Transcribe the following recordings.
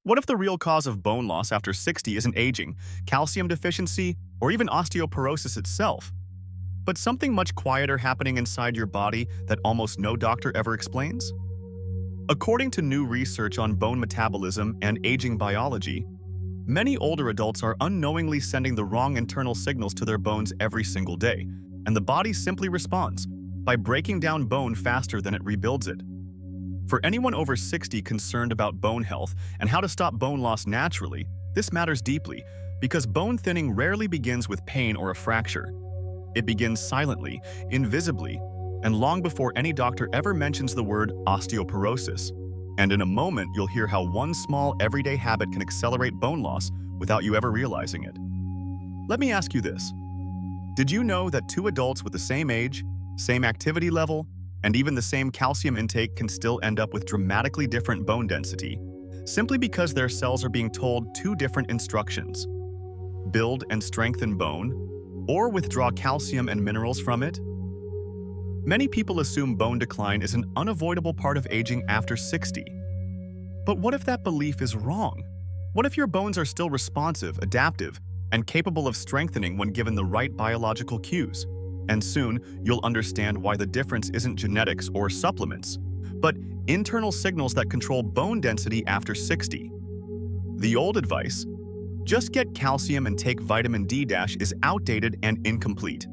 What if the real cause of bone loss after 60 isn't aging, calcium deficiency, or even osteoporosis itself, but something much quieter happening inside your body that almost no doctor ever explains? According to new research on bone metabolism and aging biology, many older adults are unknowingly sending the wrong internal signals to their bones every single day, and the body simply responds by breaking down bone faster than it rebuilds it. For anyone over 60 concerned about bone health and how to stop bone loss naturally, this matters deeply because bone thinning rarely begins with pain or a fracture. It begins silently, invisibly, and long before any doctor ever mentions the word osteoporosis. And in a moment, you'll hear how one small everyday habit can accelerate bone loss without you ever realizing it. Let me ask you this. Did you know that two adults with the same age, same activity level, and even the same calcium intake can still end up with dramatically different bone density, simply because their cells are being told two different instructions: build and strengthen bone, or withdraw calcium and minerals from it? Many people assume bone decline is an unavoidable part of aging after 60. But what if that belief is wrong? What if your bones are still responsive, adaptive, and capable of strengthening when given the right biological cues? And soon, you'll understand why the difference isn't genetics or supplements, but internal signals that control bone density after 60. The old advice, just get calcium and take vitamin D- is outdated and incomplete.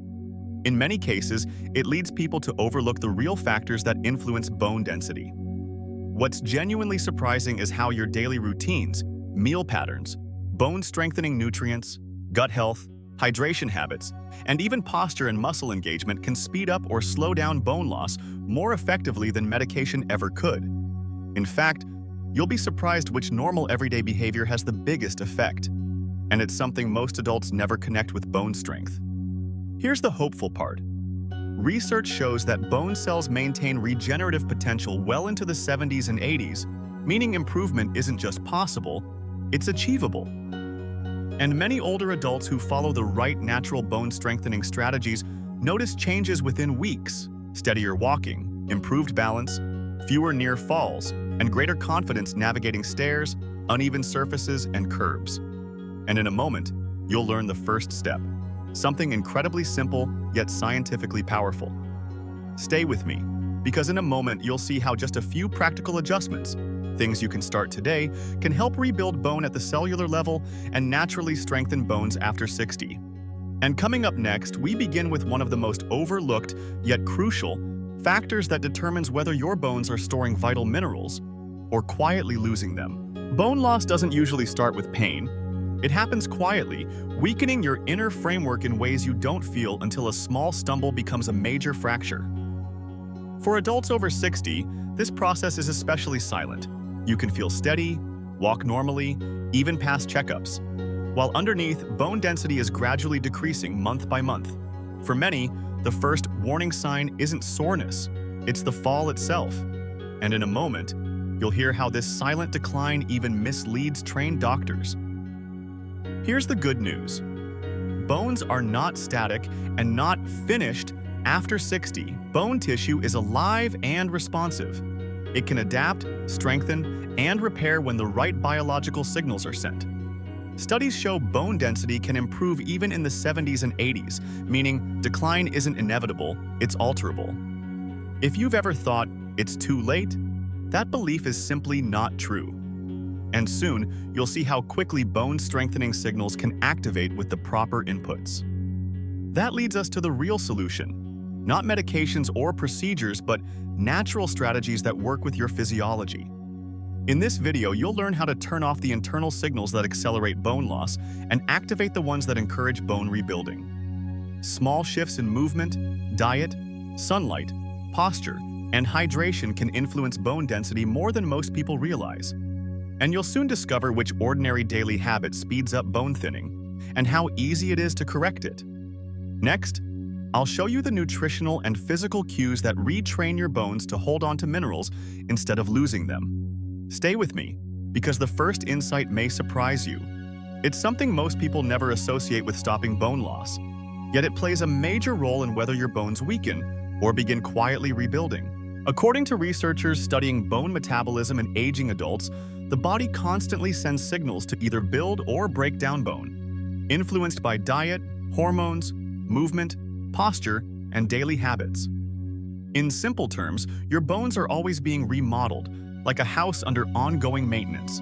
In many cases, it leads people to overlook the real factors that influence bone density. What's genuinely surprising is how your daily routines, meal patterns, bone-strengthening nutrients, gut health, hydration habits, and even posture and muscle engagement can speed up or slow down bone loss more effectively than medication ever could. In fact, you'll be surprised which normal everyday behavior has the biggest effect. And it's something most adults never connect with bone strength. Here's the hopeful part. Research shows that bone cells maintain regenerative potential well into the 70s and 80s, meaning improvement isn't just possible, it's achievable. And many older adults who follow the right natural bone strengthening strategies notice changes within weeks: steadier walking, improved balance, fewer near falls, and greater confidence navigating stairs, uneven surfaces, and curbs. And in a moment, you'll learn the first step, something incredibly simple yet scientifically powerful. Stay with me, because in a moment you'll see how just a few practical adjustments, things you can start today, can help rebuild bone at the cellular level and naturally strengthen bones after 60. And coming up next, we begin with one of the most overlooked yet crucial factors that determines whether your bones are storing vital minerals or quietly losing them. Bone loss doesn't usually start with pain. It happens quietly, weakening your inner framework in ways you don't feel until a small stumble becomes a major fracture. For adults over 60, this process is especially silent. You can feel steady, walk normally, even pass checkups, while underneath, bone density is gradually decreasing month by month. For many, the first warning sign isn't soreness, it's the fall itself. And in a moment, you'll hear how this silent decline even misleads trained doctors. Here's the good news. Bones are not static and not finished after 60. Bone tissue is alive and responsive. It can adapt, strengthen, and repair when the right biological signals are sent. Studies show bone density can improve even in the 70s and 80s, meaning decline isn't inevitable, it's alterable. If you've ever thought it's too late, that belief is simply not true. And soon, you'll see how quickly bone-strengthening signals can activate with the proper inputs. That leads us to the real solution. Not medications or procedures, but natural strategies that work with your physiology. In this video, you'll learn how to turn off the internal signals that accelerate bone loss and activate the ones that encourage bone rebuilding. Small shifts in movement, diet, sunlight, posture, and hydration can influence bone density more than most people realize. And you'll soon discover which ordinary daily habit speeds up bone thinning and how easy it is to correct it. Next, I'll show you the nutritional and physical cues that retrain your bones to hold on to minerals instead of losing them. Stay with me, because the first insight may surprise you. It's something most people never associate with stopping bone loss, yet it plays a major role in whether your bones weaken or begin quietly rebuilding. According to researchers studying bone metabolism in aging adults, the body constantly sends signals to either build or break down bone, influenced by diet, hormones, movement, posture, and daily habits. In simple terms, your bones are always being remodeled, like a house under ongoing maintenance.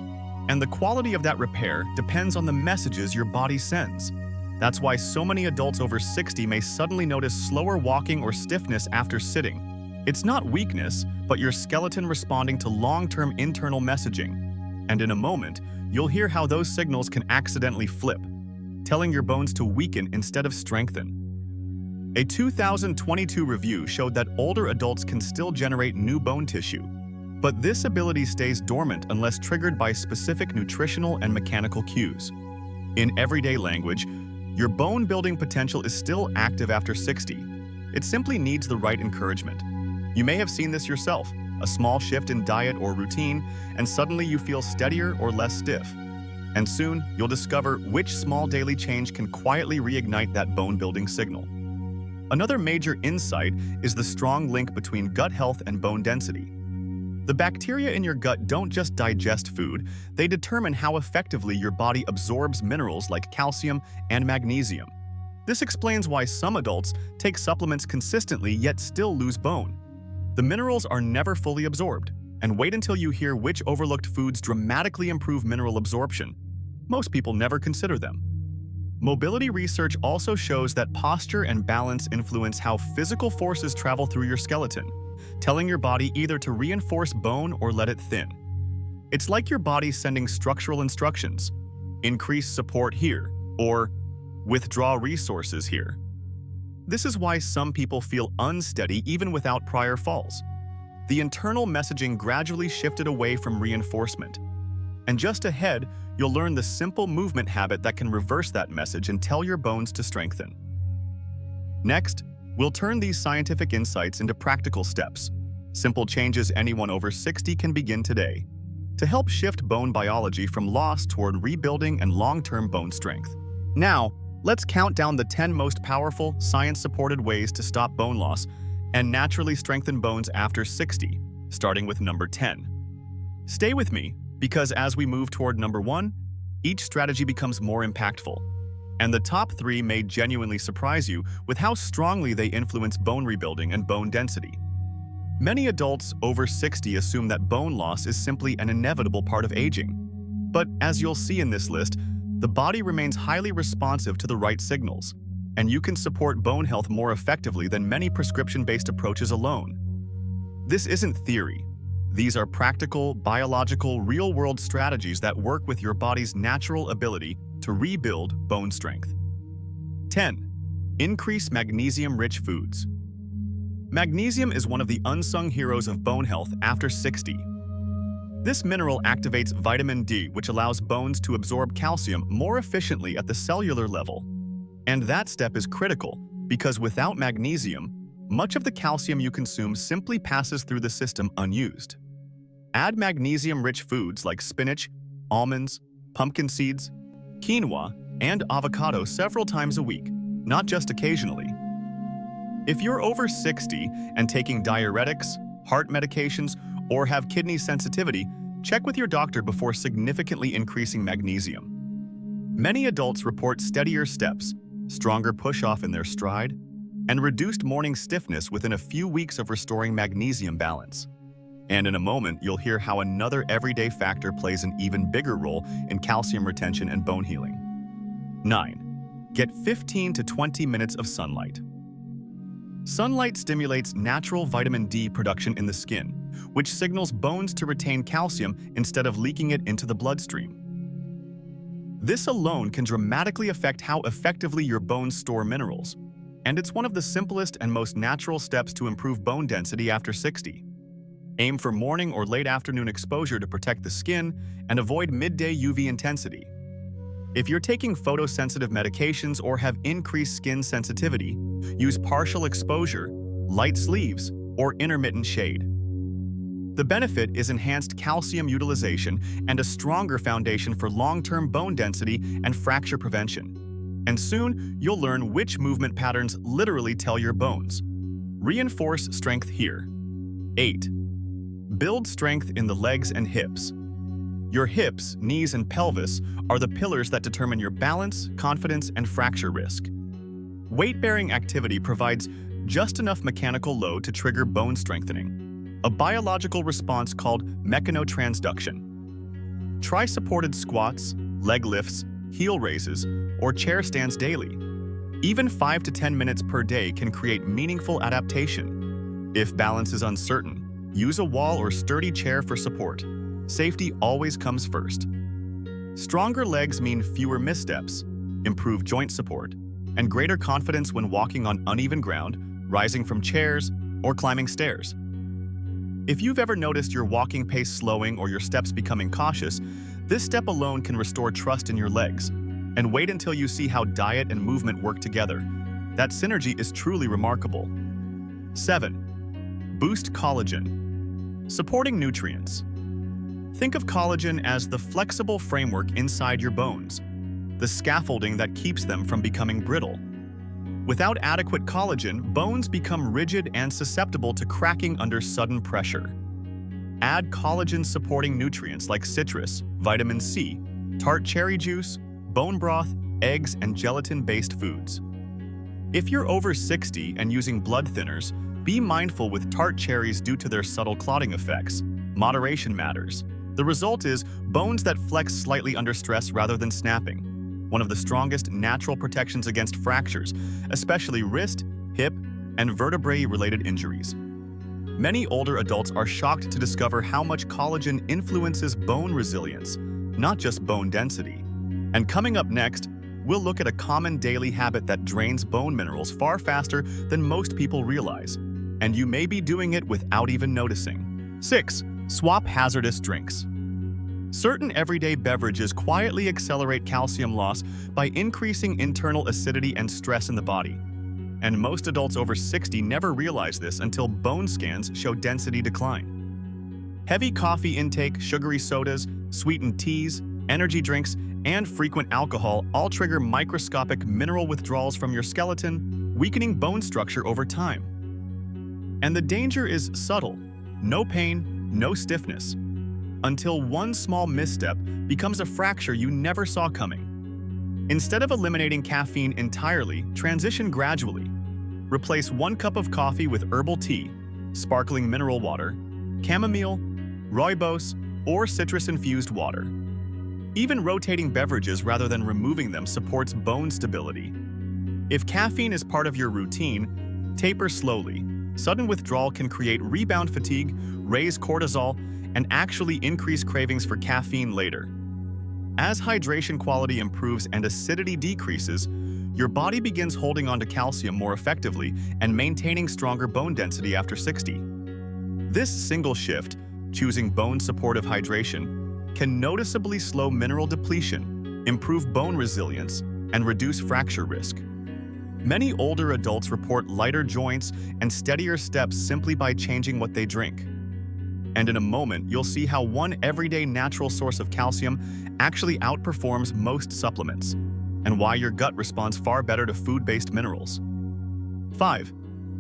And the quality of that repair depends on the messages your body sends. That's why so many adults over 60 may suddenly notice slower walking or stiffness after sitting. It's not weakness, but your skeleton responding to long-term internal messaging. And in a moment, you'll hear how those signals can accidentally flip, telling your bones to weaken instead of strengthen. A 2022 review showed that older adults can still generate new bone tissue, but this ability stays dormant unless triggered by specific nutritional and mechanical cues. In everyday language, your bone-building potential is still active after 60. It simply needs the right encouragement. You may have seen this yourself, a small shift in diet or routine, and suddenly you feel steadier or less stiff. And soon, you'll discover which small daily change can quietly reignite that bone-building signal. Another major insight is the strong link between gut health and bone density. The bacteria in your gut don't just digest food, they determine how effectively your body absorbs minerals like calcium and magnesium. This explains why some adults take supplements consistently yet still lose bone. The minerals are never fully absorbed, and wait until you hear which overlooked foods dramatically improve mineral absorption. Most people never consider them. Mobility research also shows that posture and balance influence how physical forces travel through your skeleton, telling your body either to reinforce bone or let it thin. It's like your body sending structural instructions: increase support here, or withdraw resources here. This is why some people feel unsteady even without prior falls. The internal messaging gradually shifted away from reinforcement. And just ahead, you'll learn the simple movement habit that can reverse that message and tell your bones to strengthen. Next, we'll turn these scientific insights into practical steps, simple changes anyone over 60 can begin today, to help shift bone biology from loss toward rebuilding and long-term bone strength. Now, let's count down the 10 most powerful, science-supported ways to stop bone loss and naturally strengthen bones after 60, starting with number 10. Stay with me, because as we move toward number 1, each strategy becomes more impactful. And the top 3 may genuinely surprise you with how strongly they influence bone rebuilding and bone density. Many adults over 60 assume that bone loss is simply an inevitable part of aging. But as you'll see in this list, the body remains highly responsive to the right signals, and you can support bone health more effectively than many prescription-based approaches alone. This isn't theory. These are practical, biological, real-world strategies that work with your body's natural ability to rebuild bone strength. 10. Increase magnesium-rich foods. Magnesium is one of the unsung heroes of bone health after 60. This mineral activates vitamin D, which allows bones to absorb calcium more efficiently at the cellular level. And that step is critical, because without magnesium, much of the calcium you consume simply passes through the system unused. Add magnesium-rich foods like spinach, almonds, pumpkin seeds, quinoa, and avocado several times a week, not just occasionally. If you're over 60 and taking diuretics, heart medications, or have kidney sensitivity, check with your doctor before significantly increasing magnesium. Many adults report steadier steps, stronger push-off in their stride, and reduced morning stiffness within a few weeks of restoring magnesium balance. And in a moment, you'll hear how another everyday factor plays an even bigger role in calcium retention and bone healing. 9. Get 15 to 20 minutes of sunlight. Sunlight stimulates natural vitamin D production in the skin, which signals bones to retain calcium instead of leaking it into the bloodstream. This alone can dramatically affect how effectively your bones store minerals, and it's one of the simplest and most natural steps to improve bone density after 60. Aim for morning or late afternoon exposure to protect the skin and avoid midday UV intensity. If you're taking photosensitive medications or have increased skin sensitivity, use partial exposure, light sleeves, or intermittent shade. The benefit is enhanced calcium utilization and a stronger foundation for long-term bone density and fracture prevention. And soon, you'll learn which movement patterns literally tell your bones. Reinforce strength here. 8. Build strength in the legs and hips. Your hips, knees, and pelvis are the pillars that determine your balance, confidence, and fracture risk. Weight-bearing activity provides just enough mechanical load to trigger bone strengthening, a biological response called mechanotransduction. Try supported squats, leg lifts, heel raises, or chair stands daily. Even 5 to 10 minutes per day can create meaningful adaptation. If balance is uncertain, use a wall or sturdy chair for support. Safety always comes first. Stronger legs mean fewer missteps, improved joint support, and greater confidence when walking on uneven ground, rising from chairs, or climbing stairs. If you've ever noticed your walking pace slowing or your steps becoming cautious, this step alone can restore trust in your legs. And wait until you see how diet and movement work together. That synergy is truly remarkable. 7. Boost collagen. Supporting nutrients. Think of collagen as the flexible framework inside your bones, the scaffolding that keeps them from becoming brittle. Without adequate collagen, bones become rigid and susceptible to cracking under sudden pressure. Add collagen-supporting nutrients like citrus, vitamin C, tart cherry juice, bone broth, eggs, and gelatin-based foods. If you're over 60 and using blood thinners, be mindful with tart cherries due to their subtle clotting effects. Moderation matters. The result is bones that flex slightly under stress rather than snapping, one of the strongest natural protections against fractures, especially wrist, hip, and vertebrae-related injuries. Many older adults are shocked to discover how much collagen influences bone resilience, not just bone density. And coming up next, we'll look at a common daily habit that drains bone minerals far faster than most people realize, and you may be doing it without even noticing. 6. Swap hazardous drinks. Certain everyday beverages quietly accelerate calcium loss by increasing internal acidity and stress in the body. And most adults over 60 never realize this until bone scans show density decline. Heavy coffee intake, sugary sodas, sweetened teas, energy drinks, and frequent alcohol all trigger microscopic mineral withdrawals from your skeleton, weakening bone structure over time. And the danger is subtle. No pain, no stiffness, until one small misstep becomes a fracture you never saw coming. Instead of eliminating caffeine entirely, transition gradually. Replace 1 cup of coffee with herbal tea, sparkling mineral water, chamomile, rooibos, or citrus-infused water. Even rotating beverages rather than removing them supports bone stability. If caffeine is part of your routine, taper slowly. Sudden withdrawal can create rebound fatigue, raise cortisol, and actually increase cravings for caffeine later. As hydration quality improves and acidity decreases, your body begins holding onto calcium more effectively and maintaining stronger bone density after 60. This single shift, choosing bone-supportive hydration, can noticeably slow mineral depletion, improve bone resilience, and reduce fracture risk. Many older adults report lighter joints and steadier steps simply by changing what they drink. And in a moment, you'll see how one everyday natural source of calcium actually outperforms most supplements, and why your gut responds far better to food-based minerals. 5.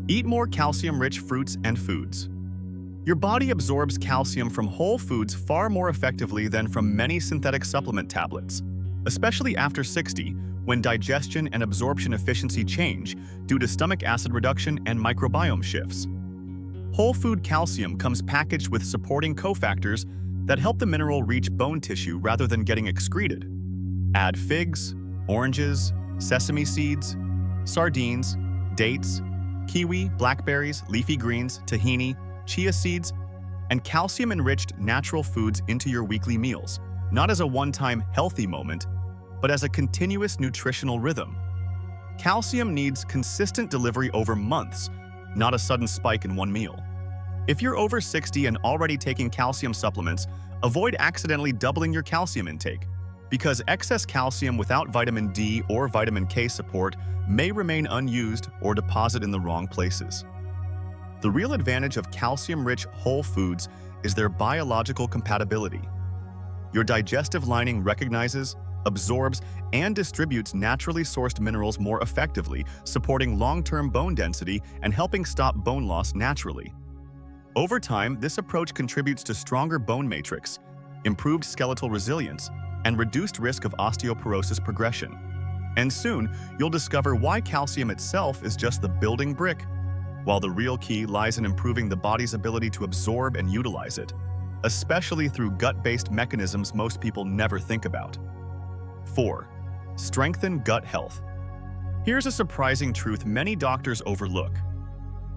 Eat more calcium-rich fruits and foods. Your body absorbs calcium from whole foods far more effectively than from many synthetic supplement tablets, especially after 60, when digestion and absorption efficiency change due to stomach acid reduction and microbiome shifts. Whole food calcium comes packaged with supporting cofactors that help the mineral reach bone tissue rather than getting excreted. Add figs, oranges, sesame seeds, sardines, dates, kiwi, blackberries, leafy greens, tahini, chia seeds, and calcium-enriched natural foods into your weekly meals, not as a one-time healthy moment, but as a continuous nutritional rhythm. Calcium needs consistent delivery over months, not a sudden spike in one meal. If you're over 60 and already taking calcium supplements, avoid accidentally doubling your calcium intake, because excess calcium without vitamin D or vitamin K support may remain unused or deposit in the wrong places. The real advantage of calcium-rich whole foods is their biological compatibility. Your digestive lining recognizes, absorbs, and distributes naturally sourced minerals more effectively, supporting long-term bone density and helping stop bone loss naturally. Over time, this approach contributes to stronger bone matrix, improved skeletal resilience, and reduced risk of osteoporosis progression. And soon, you'll discover why calcium itself is just the building brick, while the real key lies in improving the body's ability to absorb and utilize it, especially through gut-based mechanisms most people never think about. 4. Strengthen gut health. Here's a surprising truth many doctors overlook.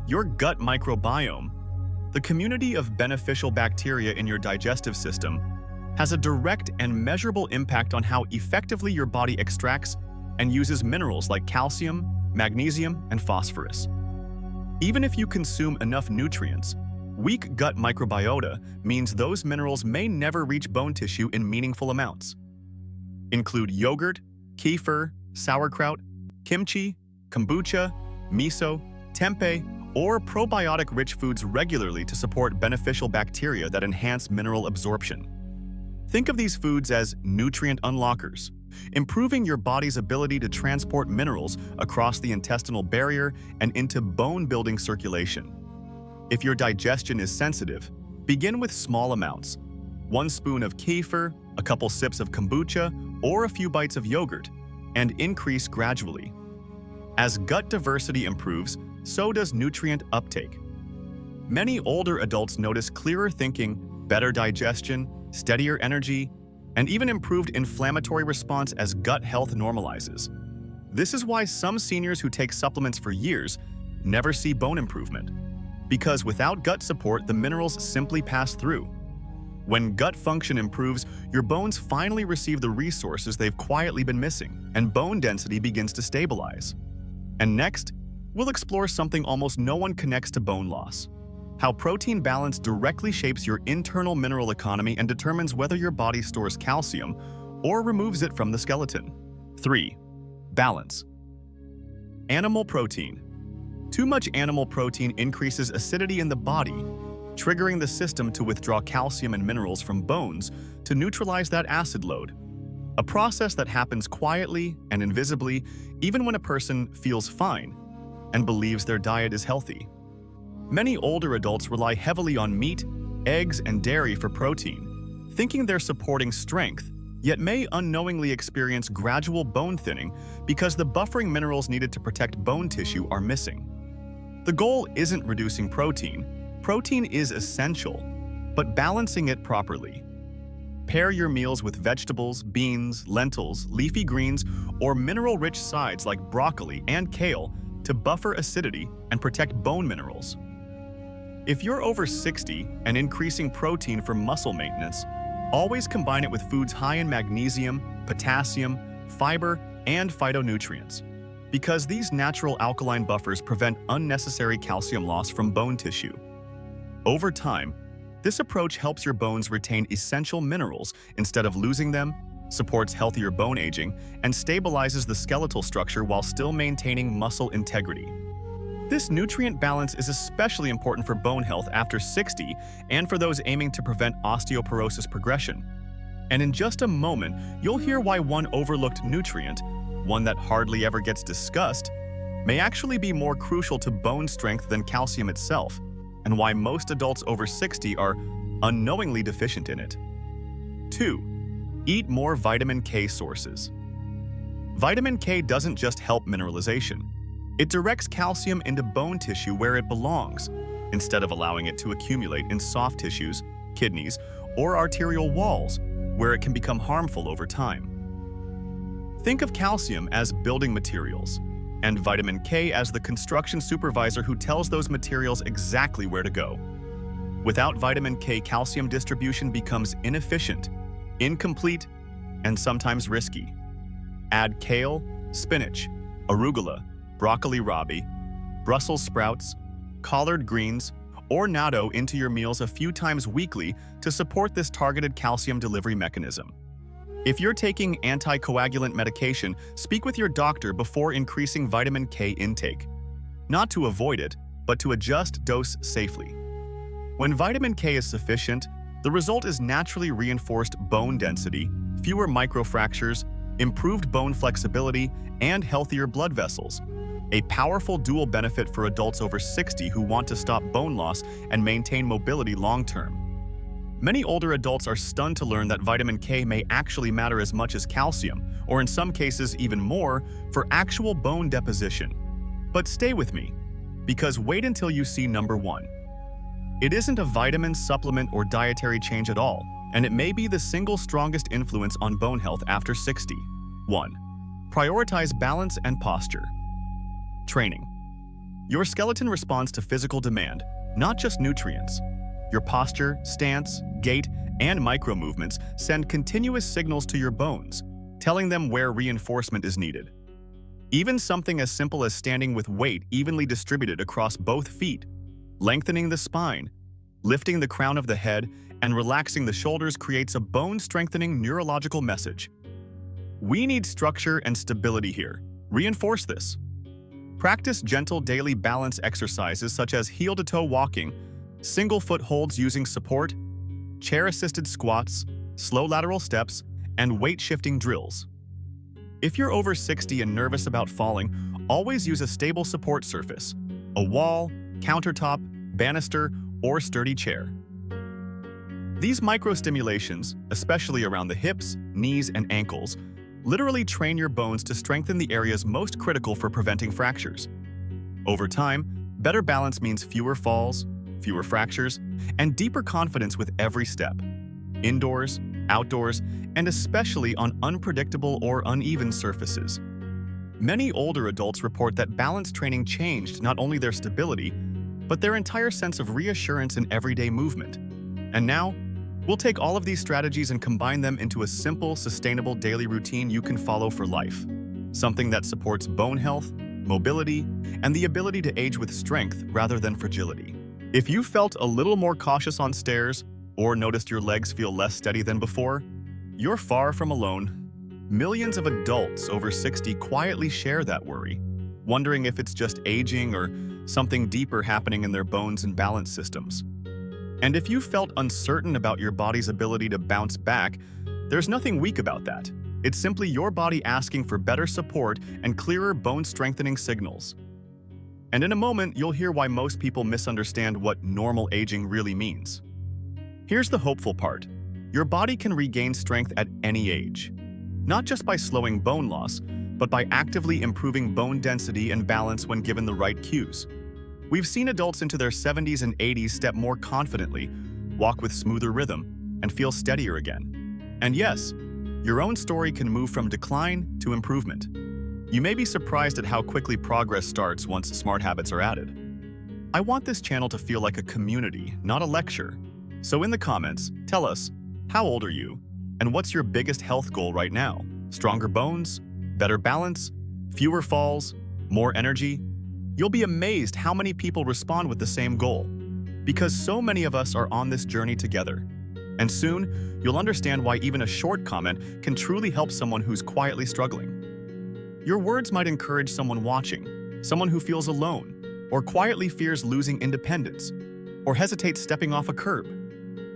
Your gut microbiome, the community of beneficial bacteria in your digestive system, has a direct and measurable impact on how effectively your body extracts and uses minerals like calcium, magnesium, and phosphorus. Even if you consume enough nutrients, weak gut microbiota means those minerals may never reach bone tissue in meaningful amounts. Include yogurt, kefir, sauerkraut, kimchi, kombucha, miso, tempeh, or probiotic-rich foods regularly to support beneficial bacteria that enhance mineral absorption. Think of these foods as nutrient unlockers, improving your body's ability to transport minerals across the intestinal barrier and into bone-building circulation. If your digestion is sensitive, begin with small amounts. 1 spoon of kefir, a couple sips of kombucha, or a few bites of yogurt, and increase gradually. As gut diversity improves, so does nutrient uptake. Many older adults notice clearer thinking, better digestion, steadier energy, and even improved inflammatory response as gut health normalizes. This is why some seniors who take supplements for years never see bone improvement, because without gut support, the minerals simply pass through. When gut function improves, your bones finally receive the resources they've quietly been missing, and bone density begins to stabilize. And next, we'll explore something almost no one connects to bone loss: how protein balance directly shapes your internal mineral economy and determines whether your body stores calcium or removes it from the skeleton. 3. Balance. Animal protein. Too much animal protein increases acidity in the body, triggering the system to withdraw calcium and minerals from bones to neutralize that acid load. A process that happens quietly and invisibly even when a person feels fine and believes their diet is healthy. Many older adults rely heavily on meat, eggs, and dairy for protein, thinking they're supporting strength, yet may unknowingly experience gradual bone thinning because the buffering minerals needed to protect bone tissue are missing. The goal isn't reducing protein. Protein is essential, but balancing it properly. Pair your meals with vegetables, beans, lentils, leafy greens, or mineral-rich sides like broccoli and kale to buffer acidity and protect bone minerals. If you're over 60 and increasing protein for muscle maintenance, always combine it with foods high in magnesium, potassium, fiber, and phytonutrients, because these natural alkaline buffers prevent unnecessary calcium loss from bone tissue. Over time, this approach helps your bones retain essential minerals instead of losing them, supports healthier bone aging, and stabilizes the skeletal structure while still maintaining muscle integrity. This nutrient balance is especially important for bone health after 60 and for those aiming to prevent osteoporosis progression. And in just a moment, you'll hear why one overlooked nutrient, one that hardly ever gets discussed, may actually be more crucial to bone strength than calcium itself, and why most adults over 60 are unknowingly deficient in it. 2. Eat more vitamin K sources. Vitamin K doesn't just help mineralization. It directs calcium into bone tissue where it belongs, instead of allowing it to accumulate in soft tissues, kidneys, or arterial walls, where it can become harmful over time. Think of calcium as building materials, and vitamin K as the construction supervisor who tells those materials exactly where to go. Without vitamin K, calcium distribution becomes inefficient, incomplete, and sometimes risky. Add kale, spinach, arugula, broccoli rabi, Brussels sprouts, collard greens, or natto into your meals a few times weekly to support this targeted calcium delivery mechanism. If you're taking anticoagulant medication, speak with your doctor before increasing vitamin K intake. Not to avoid it, but to adjust dose safely. When vitamin K is sufficient, the result is naturally reinforced bone density, fewer microfractures, improved bone flexibility, and healthier blood vessels. A powerful dual benefit for adults over 60 who want to stop bone loss and maintain mobility long-term. Many older adults are stunned to learn that vitamin K may actually matter as much as calcium, or in some cases even more, for actual bone deposition. But stay with me, because wait until you see number 1. It isn't a vitamin, supplement, or dietary change at all, and it may be the single strongest influence on bone health after 60. 1. Prioritize balance and posture. Training. Your skeleton responds to physical demand, not just nutrients. Your posture, stance, gait, and micro-movements send continuous signals to your bones, telling them where reinforcement is needed. Even something as simple as standing with weight evenly distributed across both feet, lengthening the spine, lifting the crown of the head, and relaxing the shoulders creates a bone-strengthening neurological message. We need structure and stability here. Reinforce this. Practice gentle daily balance exercises such as heel-to-toe walking, single foot holds using support, chair-assisted squats, slow lateral steps, and weight-shifting drills. If you're over 60 and nervous about falling, always use a stable support surface, a wall, countertop, banister, or sturdy chair. These micro-stimulations, especially around the hips, knees, and ankles, literally train your bones to strengthen the areas most critical for preventing fractures. Over time, better balance means fewer falls, fewer fractures, and deeper confidence with every step. Indoors, outdoors, and especially on unpredictable or uneven surfaces. Many older adults report that balance training changed not only their stability, but their entire sense of reassurance in everyday movement. And now, we'll take all of these strategies and combine them into a simple, sustainable daily routine you can follow for life. Something that supports bone health, mobility, and the ability to age with strength rather than fragility. If you felt a little more cautious on stairs, or noticed your legs feel less steady than before, you're far from alone. Millions of adults over 60 quietly share that worry, wondering if it's just aging or something deeper happening in their bones and balance systems. And if you felt uncertain about your body's ability to bounce back, there's nothing weak about that. It's simply your body asking for better support and clearer bone-strengthening signals. And in a moment, you'll hear why most people misunderstand what normal aging really means. Here's the hopeful part. Your body can regain strength at any age. Not just by slowing bone loss, but by actively improving bone density and balance when given the right cues. We've seen adults into their 70s and 80s step more confidently, walk with smoother rhythm, and feel steadier again. And yes, your own story can move from decline to improvement. You may be surprised at how quickly progress starts once smart habits are added. I want this channel to feel like a community, not a lecture. So in the comments, tell us, how old are you? And what's your biggest health goal right now? Stronger bones? Better balance? Fewer falls? More energy? You'll be amazed how many people respond with the same goal. Because so many of us are on this journey together. And soon, you'll understand why even a short comment can truly help someone who's quietly struggling. Your words might encourage someone watching, someone who feels alone, or quietly fears losing independence, or hesitates stepping off a curb.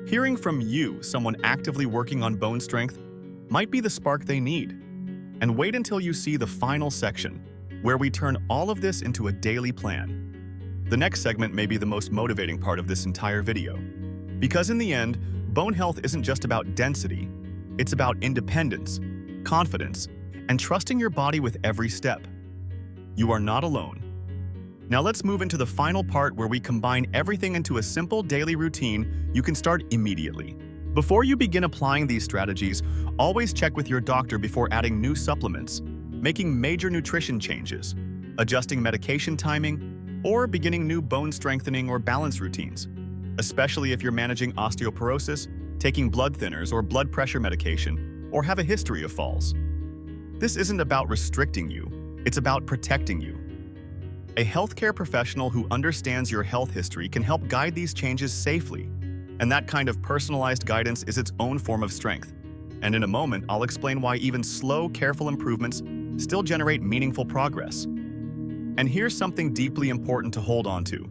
Hearing from you, someone actively working on bone strength, might be the spark they need. And wait until you see the final section, where we turn all of this into a daily plan. The next segment may be the most motivating part of this entire video. Because in the end, bone health isn't just about density, it's about independence, confidence, and trusting your body with every step. You are not alone. Now let's move into the final part where we combine everything into a simple daily routine you can start immediately. Before you begin applying these strategies, always check with your doctor before adding new supplements, making major nutrition changes, adjusting medication timing, or beginning new bone strengthening or balance routines, especially if you're managing osteoporosis, taking blood thinners or blood pressure medication, or have a history of falls. This isn't about restricting you, it's about protecting you. A healthcare professional who understands your health history can help guide these changes safely, and that kind of personalized guidance is its own form of strength. And in a moment, I'll explain why even slow, careful improvements still generate meaningful progress. And here's something deeply important to hold on to.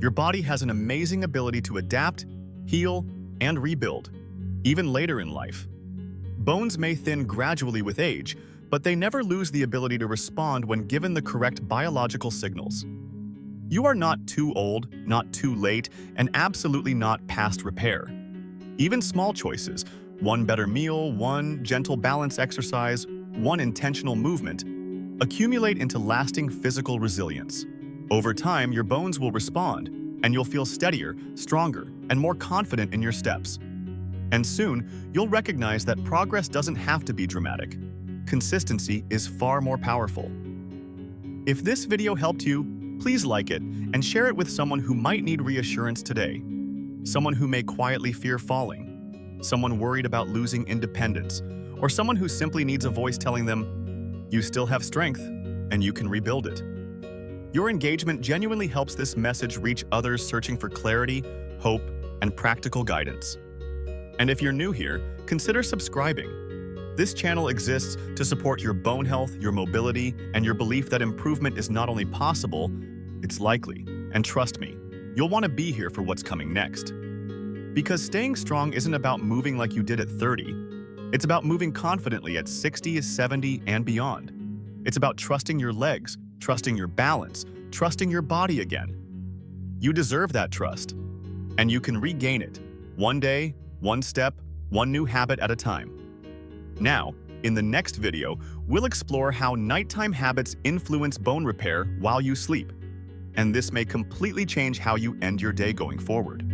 Your body has an amazing ability to adapt, heal, and rebuild, even later in life. Bones may thin gradually with age, but they never lose the ability to respond when given the correct biological signals. You are not too old, not too late, and absolutely not past repair. Even small choices, one better meal, one gentle balance exercise, one intentional movement, accumulate into lasting physical resilience. Over time, your bones will respond, and you'll feel steadier, stronger, and more confident in your steps. And soon, you'll recognize that progress doesn't have to be dramatic. Consistency is far more powerful. If this video helped you, please like it and share it with someone who might need reassurance today. Someone who may quietly fear falling, someone worried about losing independence, or someone who simply needs a voice telling them, you still have strength and you can rebuild it. Your engagement genuinely helps this message reach others searching for clarity, hope, and practical guidance. And if you're new here, consider subscribing. This channel exists to support your bone health, your mobility, and your belief that improvement is not only possible, it's likely. And trust me, you'll want to be here for what's coming next. Because staying strong isn't about moving like you did at 30. It's about moving confidently at 60, 70, and beyond. It's about trusting your legs, trusting your balance, trusting your body again. You deserve that trust, and you can regain it, one day, one step, one new habit at a time. Now, in the next video, we'll explore how nighttime habits influence bone repair while you sleep, and this may completely change how you end your day going forward.